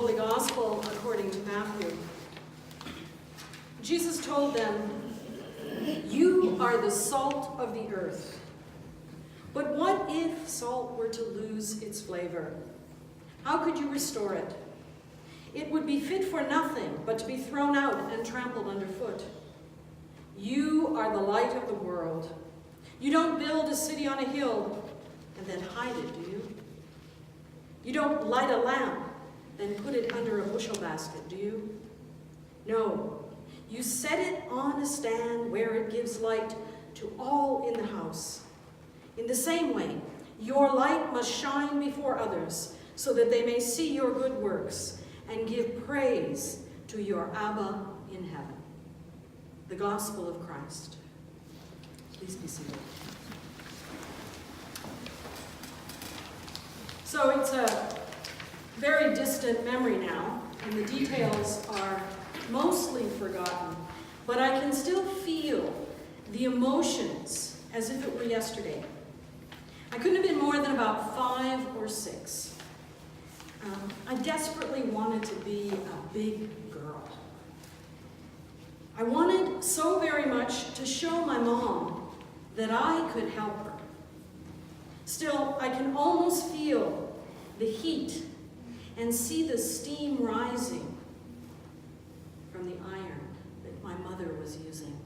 Holy Gospel according to Matthew. Jesus told them, "You are the salt of the earth. But what if salt were to lose its flavor? How could you restore it? It would be fit for nothing but to be thrown out and trampled underfoot. You are the light of the world. You don't build a city on a hill and then hide it, do you? You don't light a lamp, then put it under a bushel basket, do you? No, you set it on a stand where it gives light to all in the house. In the same way, your light must shine before others, so that they may see your good works and give praise to your Abba in heaven." The Gospel of Christ. Please be seated. So it's a very distant memory now, and the details are mostly forgotten, but I can still feel the emotions as if it were yesterday. I couldn't have been more than about 5 or 6. I desperately wanted to be a big girl. I wanted so very much to show my mom that I could help her. Still, I can almost feel the heat and see the steam rising from the iron that my mother was using.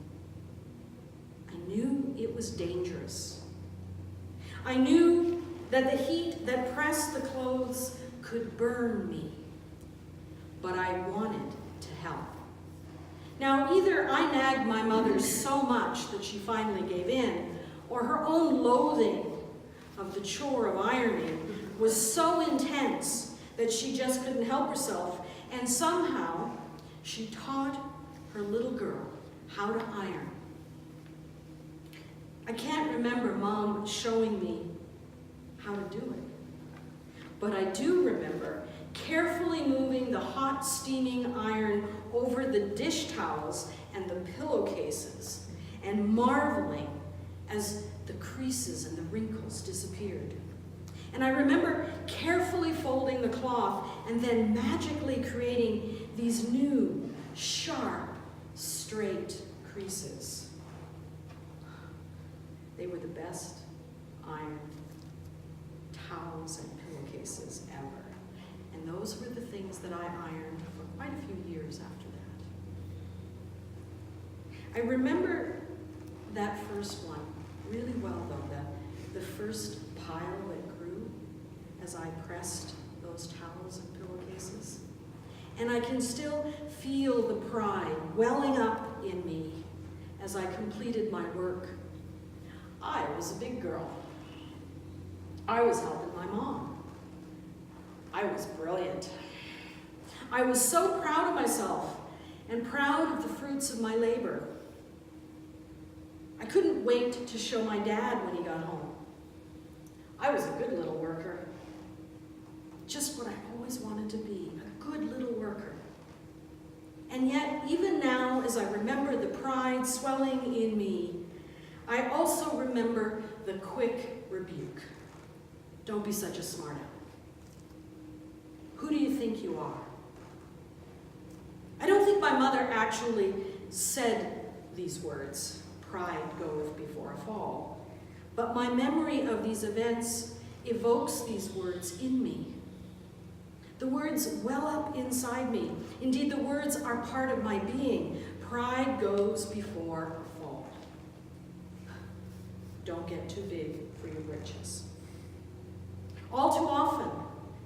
I knew it was dangerous. I knew that the heat that pressed the clothes could burn me, but I wanted to help. Now, either I nagged my mother so much that she finally gave in, or her own loathing of the chore of ironing was so intense that she just couldn't help herself, and somehow she taught her little girl how to iron. I can't remember Mom showing me how to do it, but I do remember carefully moving the hot, steaming iron over the dish towels and the pillowcases and marveling as the creases and the wrinkles disappeared. And I remember carefully folding the cloth and then magically creating these new, sharp, straight creases. They were the best ironed towels and pillowcases ever. And those were the things that I ironed for quite a few years after that. I remember that first one really well, though, the first pile that grew as I pressed those towels and pillowcases. And I can still feel the pride welling up in me as I completed my work. I was a big girl. I was helping my mom. I was brilliant. I was so proud of myself and proud of the fruits of my labor. I couldn't wait to show my dad when he got home. I was a good little worker. Just what I always wanted to be, a good little worker. And yet, even now, as I remember the pride swelling in me, I also remember the quick rebuke. Don't be such a smart aleck. Who do you think you are? I don't think my mother actually said these words, "Pride goeth before a fall," but my memory of these events evokes these words in me. The words well up inside me. Indeed, the words are part of my being. Pride goes before a fall. Don't get too big for your britches. All too often,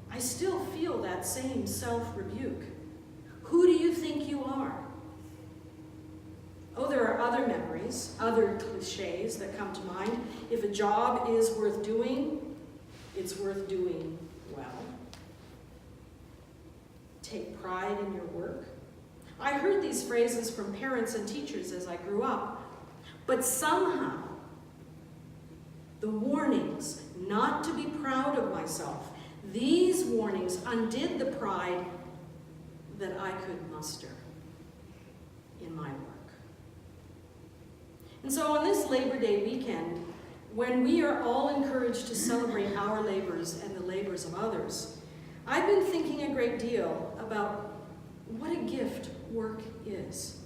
I still feel that same self-rebuke. Who do you think you are? Oh, there are other memories, other clichés that come to mind. If a job is worth doing, it's worth doing well. Take pride in your work. I heard these phrases from parents and teachers as I grew up, but somehow the warnings not to be proud of myself, these warnings undid the pride that I could muster in my work. And so on this Labor Day weekend, when we are all encouraged to celebrate our labors and the labors of others, I've been thinking a great deal about what a gift work is.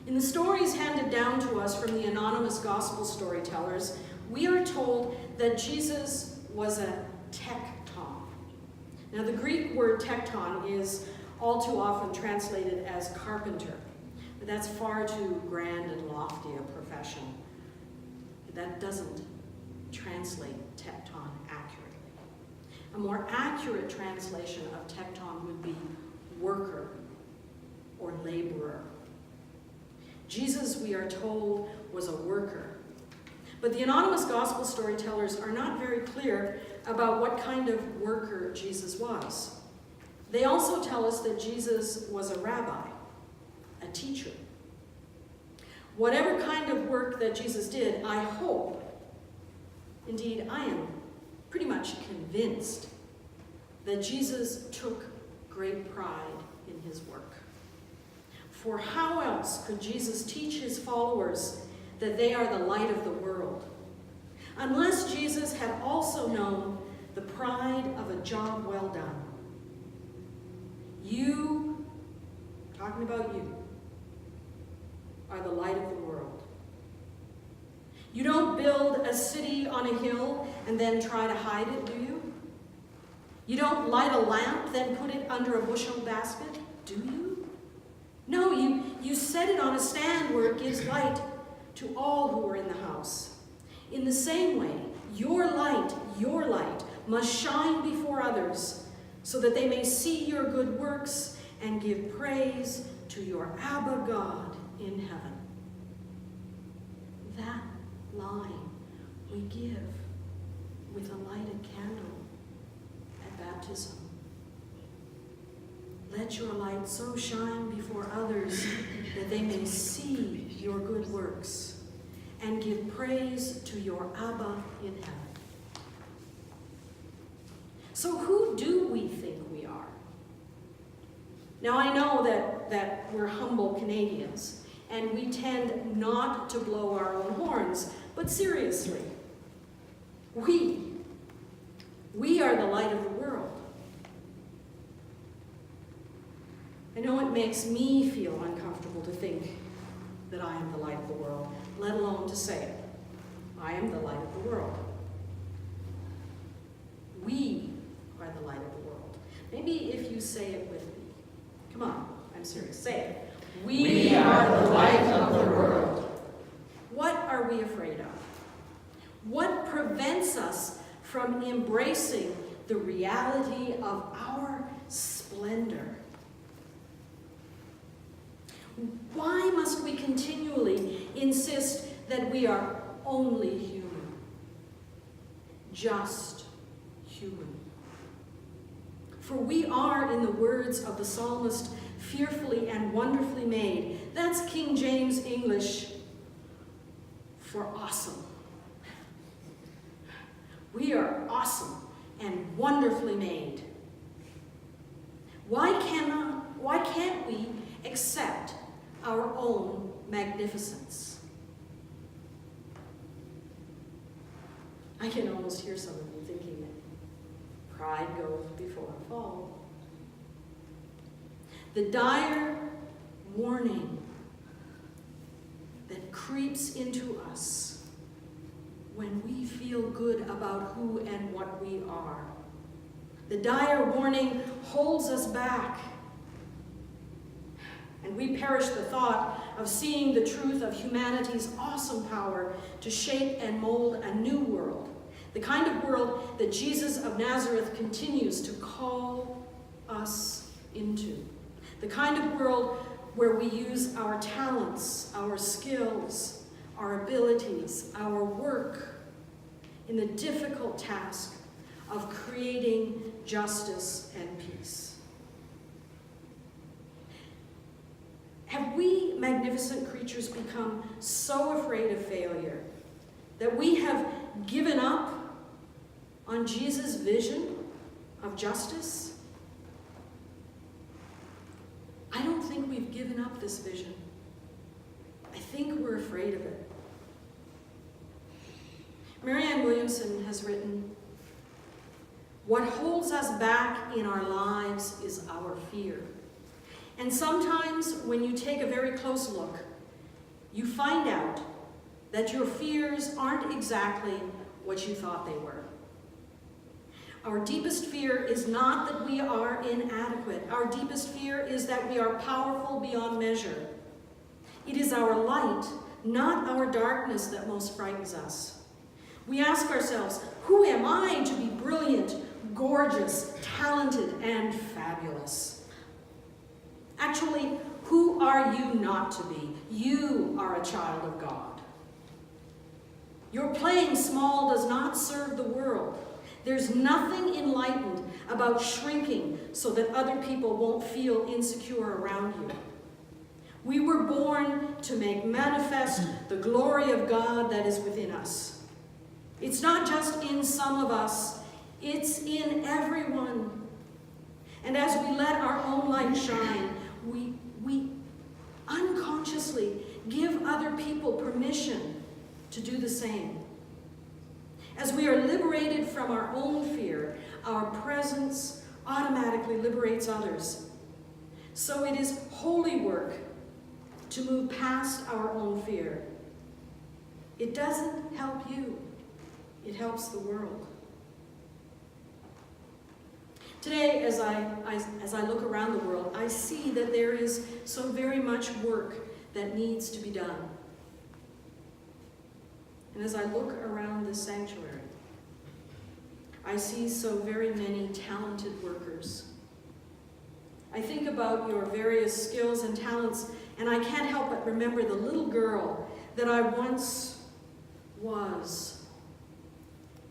In the stories handed down to us from the anonymous gospel storytellers, we are told that Jesus was a tekton. Now, the Greek word tekton is all too often translated as carpenter, but that's far too grand and lofty a profession. That doesn't translate tekton accurately. A more accurate translation of tekton would be worker or laborer. Jesus, we are told, was a worker. But the anonymous gospel storytellers are not very clear about what kind of worker Jesus was. They also tell us that Jesus was a rabbi, a teacher. Whatever kind of work that Jesus did, I hope, indeed I am pretty much convinced, that Jesus took great pride in his work. For how else could Jesus teach his followers that they are the light of the world, unless Jesus had also known the pride of a job well done? You, talking about you, are the light of the world. You don't build a city on a hill and then try to hide it, do you? You don't light a lamp, then put it under a bushel basket, do you? No, you set it on a stand where it gives light to all who are in the house. In the same way, your light, must shine before others, so that they may see your good works and give praise to your Abba God in heaven. That line we give with a lighted candle at baptism. Let your light so shine before others that they may see your good works and give praise to your Abba in heaven. So who do we think we are? Now, I know that we're humble Canadians, and we tend not to blow our own horns, but seriously, we are the light of the world. I know it makes me feel uncomfortable to think that I am the light of the world, let alone to say it. I am the light of the world. We are the light of the world. Maybe if you say it with me. Come on, I'm serious. Say it. We are the light of the world. What are we afraid of? What prevents us from embracing the reality of our splendor? Why must we continually insist that we are only human? Just human. For we are, in the words of the psalmist, fearfully and wonderfully made. That's King James English for awesome. We are awesome and wonderfully made. Why can't we accept our own magnificence? I can almost hear some of you thinking that pride goes before a fall. The dire warning that creeps into us when we feel good about who and what we are. The dire warning holds us back, and we perish the thought of seeing the truth of humanity's awesome power to shape and mold a new world, the kind of world that Jesus of Nazareth continues to call us into, the kind of world where we use our talents, our skills, our abilities, our work in the difficult task of creating justice and peace. Have we magnificent creatures become so afraid of failure that we have given up on Jesus' vision of justice? I don't think we've given up this vision. I think we're afraid of it. Marianne Williamson has written, What holds us back in our lives is our fear. And sometimes when you take a very close look, you find out that your fears aren't exactly what you thought they were. Our deepest fear is not that we are inadequate. Our deepest fear is that we are powerful beyond measure. It is our light, not our darkness, that most frightens us. We ask ourselves, who am I to be brilliant, gorgeous, talented, and fabulous? Actually, who are you not to be? You are a child of God. Your playing small does not serve the world. There's nothing enlightened about shrinking so that other people won't feel insecure around you. We were born to make manifest the glory of God that is within us. It's not just in some of us, it's in everyone. And as we let our own light shine, we unconsciously give other people permission to do the same. As we are liberated from our own fear, our presence automatically liberates others. So it is holy work to move past our own fear. It doesn't help you, it helps the world. Today, as I look around the world, I see that there is so very much work that needs to be done. And as I look around this sanctuary, I see so very many talented workers. I think about your various skills and talents, and I can't help but remember the little girl that I once was.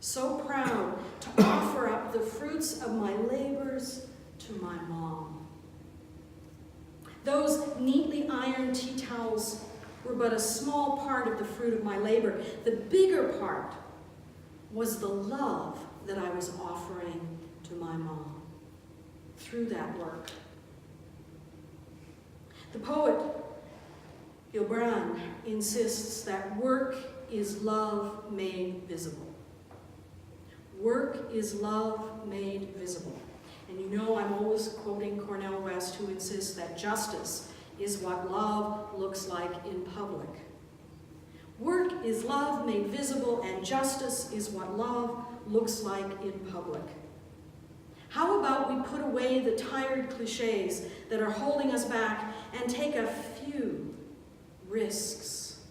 So proud to offer up the fruits of my labors to my mom. Those neatly ironed tea towels were but a small part of the fruit of my labor. The bigger part was the love that I was offering to my mom through that work. The poet Gibran insists that work is love made visible. Work is love made visible. And you know I'm always quoting Cornell West, who insists that justice is what love looks like in public. Work is love made visible, and justice is what love looks like in public. How about we put away the tired clichés that are holding us back and take a few risks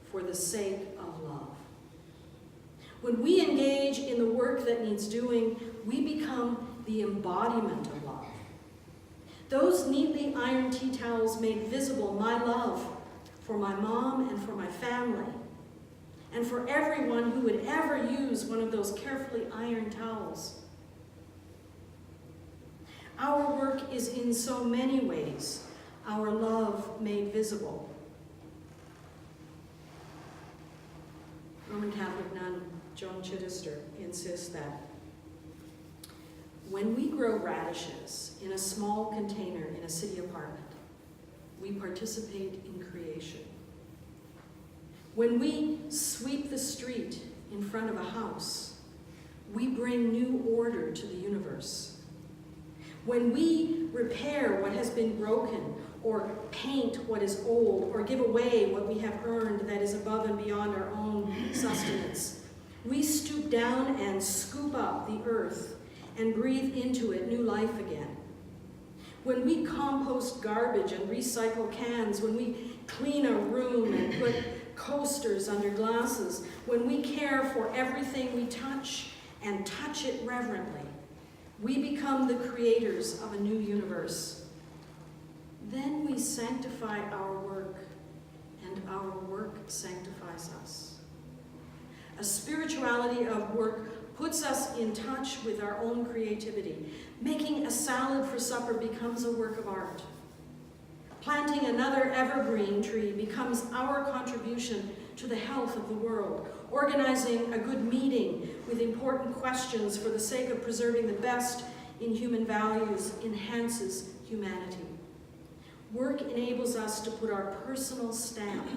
for the sake of love? When we engage in the work that needs doing, we become the embodiment of love. Those neatly ironed tea towels made visible my love for my mom and for my family, and for everyone who would ever use one of those carefully ironed towels. Our work is in so many ways our love made visible. Roman Catholic nun Joan Chittister insists that when we grow radishes in a small container in a city apartment, we participate in creation. When we sweep the street in front of a house, we bring new order to the universe. When we repair what has been broken, or paint what is old, or give away what we have earned that is above and beyond our own sustenance, we stoop down and scoop up the earth and breathe into it new life again. When we compost garbage and recycle cans, when we clean a room and put coasters under glasses, when we care for everything we touch and touch it reverently, we become the creators of a new universe. Then we sanctify our work, and our work sanctifies us. A spirituality of work puts us in touch with our own creativity. Making a salad for supper becomes a work of art. Planting another evergreen tree becomes our contribution to the health of the world. Organizing a good meeting with important questions for the sake of preserving the best in human values enhances humanity. Work enables us to put our personal stamp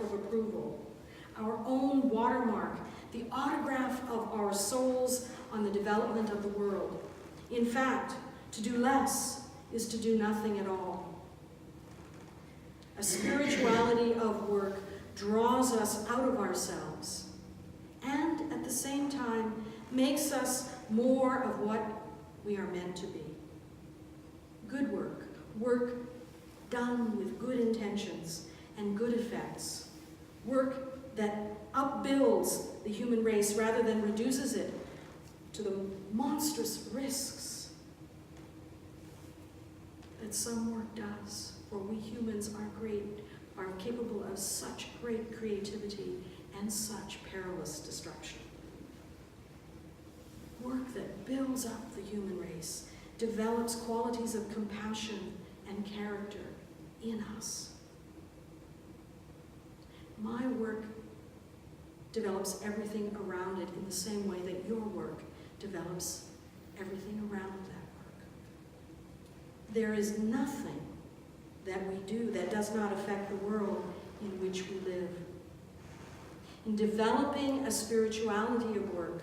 of approval, our own watermark the autograph of our souls on the development of the world. In fact, to do less is to do nothing at all. A spirituality of work draws us out of ourselves and at the same time makes us more of what we are meant to be. Good work, work done with good intentions and good effects, work that upbuilds the human race rather than reduces it to the monstrous risks that some work does. For we humans are capable of such great creativity and such perilous destruction. Work that builds up the human race, develops qualities of compassion and character in us. My work develops everything around it in the same way that your work develops everything around that work. There is nothing that we do that does not affect the world in which we live. In developing a spirituality of work,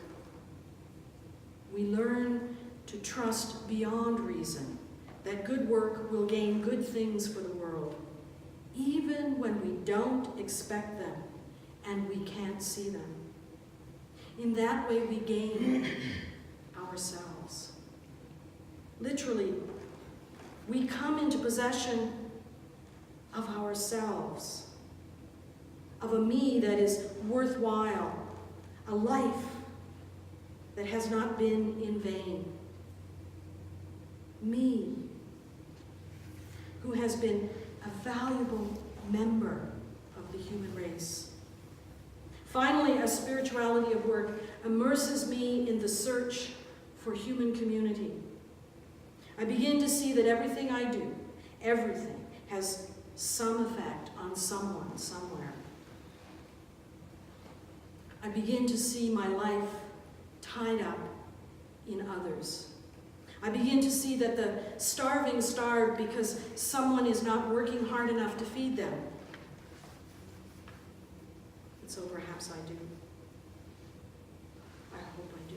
we learn to trust beyond reason that good work will gain good things for the world, even when we don't expect them and we can't see them. In that way, we gain ourselves. Literally, we come into possession of ourselves, of a me that is worthwhile, a life that has not been in vain. Me, who has been a valuable member of the human race. Finally, a spirituality of work immerses me in the search for human community. I begin to see that everything I do, everything, has some effect on someone, somewhere. I begin to see my life tied up in others. I begin to see that the starving starve because someone is not working hard enough to feed them. And so perhaps I do. I hope I do.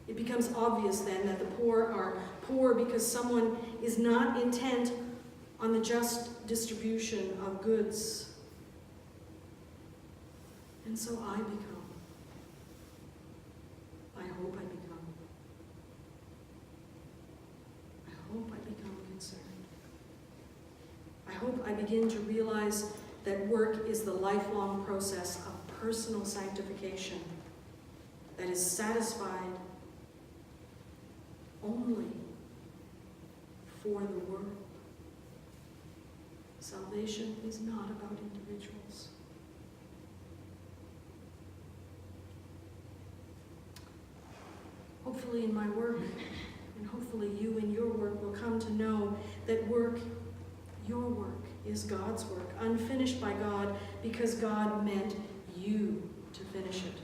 It becomes obvious then that the poor are poor because someone is not intent on the just distribution of goods. And so I become. I hope I become. I hope I become concerned. I hope I begin to realize that work is the lifelong process of personal sanctification that is satisfied only for the world. Salvation is not about individuals. Hopefully in my work, and hopefully you in your work will come to know that work, your work, is God's work, unfinished by God because God meant you to finish it.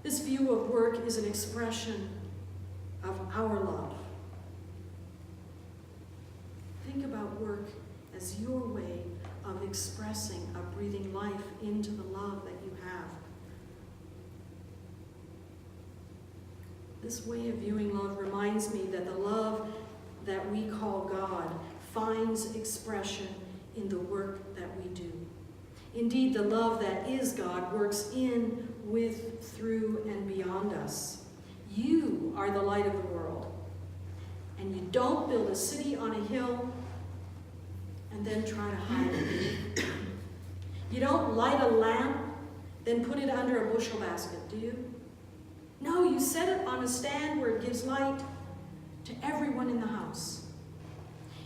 This view of work is an expression of our love. Think about work as your way of expressing, of breathing life into the love that you have. This way of viewing love reminds me that the love that we call God finds expression in the work that we do. Indeed, the love that is God works in, with, through, and beyond us. You are the light of the world. And you don't build a city on a hill and then try to hide it. You don't light a lamp, then put it under a bushel basket, do you? No, you set it on a stand where it gives light to everyone in the house.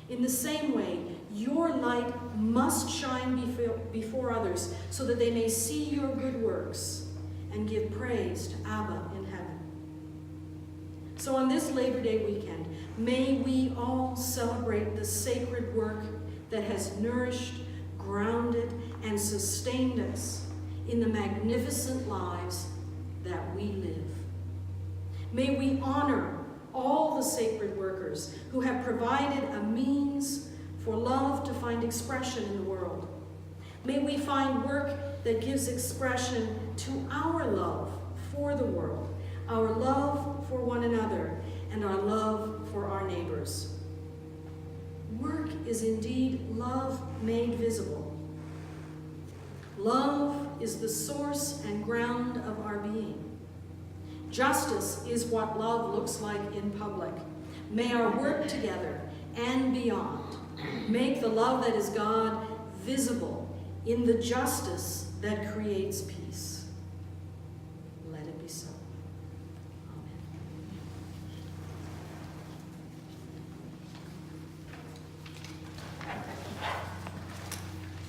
In the same way, your light must shine before others so that they may see your good works and give praise to Abba in heaven. So on this Labor Day weekend, may we all celebrate the sacred work that has nourished, grounded, and sustained us in the magnificent lives that we live. May we honor all the sacred workers who have provided a means for love to find expression in the world. May we find work that gives expression to our love for the world, our love for one another, and our love for our neighbors. Work is indeed love made visible. Love is the source and ground of our being. Justice is what love looks like in public. May our work together and beyond make the love that is God visible in the justice that creates peace.